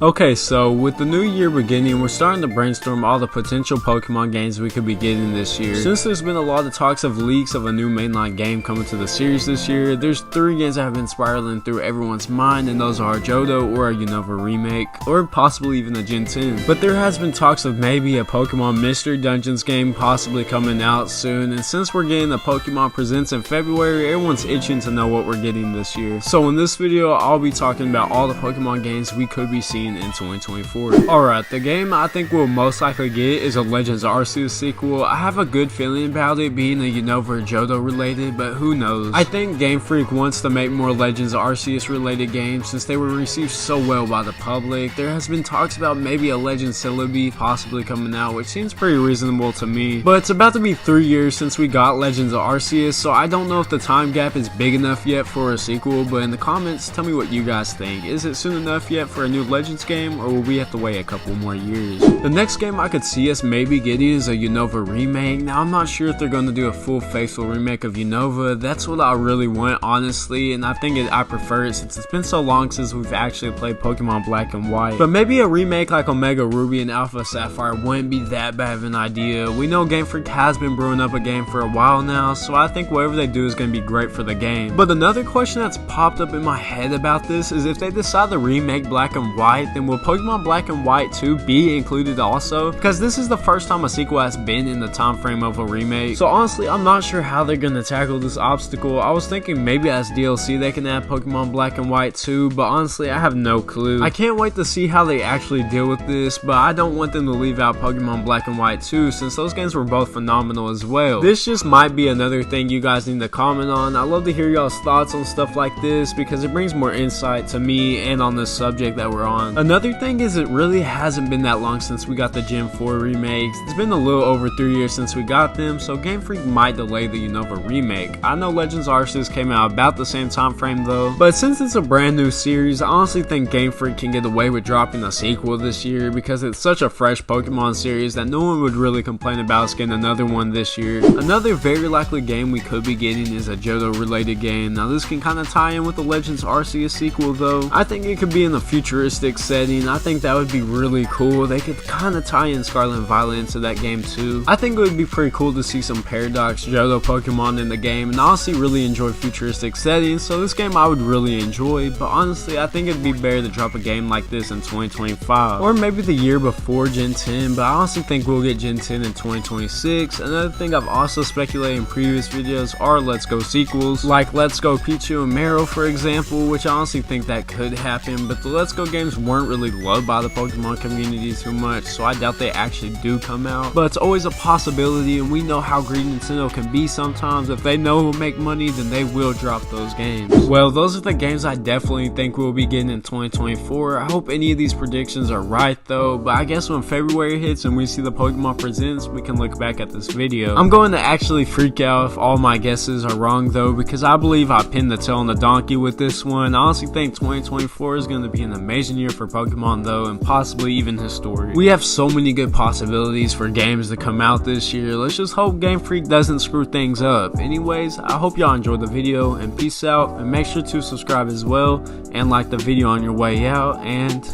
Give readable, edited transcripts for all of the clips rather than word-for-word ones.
Okay, so with the new year beginning, we're starting to brainstorm all the potential Pokemon games we could be getting this year. Since there's been a lot of talks of leaks of a new mainline game coming to the series this year, there's 3 games that have been spiraling through everyone's mind, and those are Johto or a Unova remake, or possibly even a Gen 10. But there has been talks of maybe a Pokemon Mystery Dungeons game possibly coming out soon, and since we're getting the Pokemon Presents in February, everyone's itching to know what we're getting this year. So in this video, I'll be talking about all the Pokemon games we could be seeing in 2024. Alright, the game I think we'll most likely get is a Legends Arceus sequel. I have a good feeling about it being a Unova or Johto related, but who knows. I think GameFreak wants to make more Legends Arceus related games since they were received so well by the public. There has been talks about maybe a Legends Celebi possibly coming out, which seems pretty reasonable to me. But it's about to be 3 years since we got Legends Arceus, so I don't know if the time gap is big enough yet for a sequel, but in the comments tell me what you guys think. Is it soon enough yet for a new Legends game, or will we have to wait a couple more years? The next game I could see us maybe getting is a Unova remake. Now I'm not sure if they're going to do a full faithful remake of Unova. That's what I really want, honestly, and I think I prefer it since it's been so long since we've actually played Pokemon Black and White. But maybe a remake like Omega Ruby and Alpha Sapphire wouldn't be that bad of an idea. We know GameFreak has been brewing up a game for a while now, so I think whatever they do is going to be great for the game. But another question that's popped up in my head about this is if they decide to remake Black and White, then will Pokemon Black and White 2 be included also? Because this is the first time a sequel has been in the time frame of a remake. So honestly, I'm not sure how they're gonna tackle this obstacle. I was thinking maybe as DLC they can add Pokemon Black and White 2, but honestly I have no clue. I can't wait to see how they actually deal with this, but I don't want them to leave out Pokemon Black and White 2 since those games were both phenomenal as well. This just might be another thing you guys need to comment on. I love to hear y'all's thoughts on stuff like this because it brings more insight to me and on this subject that we're on. Another thing is it really hasn't been that long since we got the Gen 4 remakes. It's been a little over 3 years since we got them, so GameFreak might delay the Unova remake. I know Legends Arceus came out about the same time frame though, but since it's a brand new series, I honestly think GameFreak can get away with dropping a sequel this year because it's such a fresh Pokemon series that no one would really complain about us getting another one this year. Another very likely game we could be getting is a Johto related game. Now this can kind of tie in with the Legends Arceus sequel though. I think it could be in a futuristic setting. I think that would be really cool. They could kind of tie in Scarlet and Violet into that game too. I think it would be pretty cool to see some Paradox Johto Pokemon in the game, and I honestly really enjoy futuristic settings, so this game I would really enjoy, but honestly I think it'd be better to drop a game like this in 2025 or maybe the year before Gen 10, but I honestly think we'll get Gen 10 in 2026. Another thing I've also speculated in previous videos are Let's Go sequels, like Let's Go Pichu and Marrow for example, which I honestly think that could happen, but the Let's Go games weren't really loved by the Pokemon community too much, so I doubt they actually do come out, but it's always a possibility, and we know how greedy Nintendo can be sometimes. If they know it will make money, then they will drop those games. Well, those are the games I definitely think we'll be getting in 2024. I hope any of these predictions are right though, but I guess when February hits and we see the Pokemon Presents, we can look back at this video. I'm going to actually freak out if all my guesses are wrong though, because I believe I pinned the tail on the donkey with this one. I honestly think 2024 is going to be an amazing year for Pokemon though, and possibly even historic. We have so many good possibilities for games to come out this year. Let's just hope GameFreak doesn't screw things up. Anyways, I hope y'all enjoyed the video, and peace out, and make sure to subscribe as well and like the video on your way out, and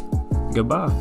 goodbye.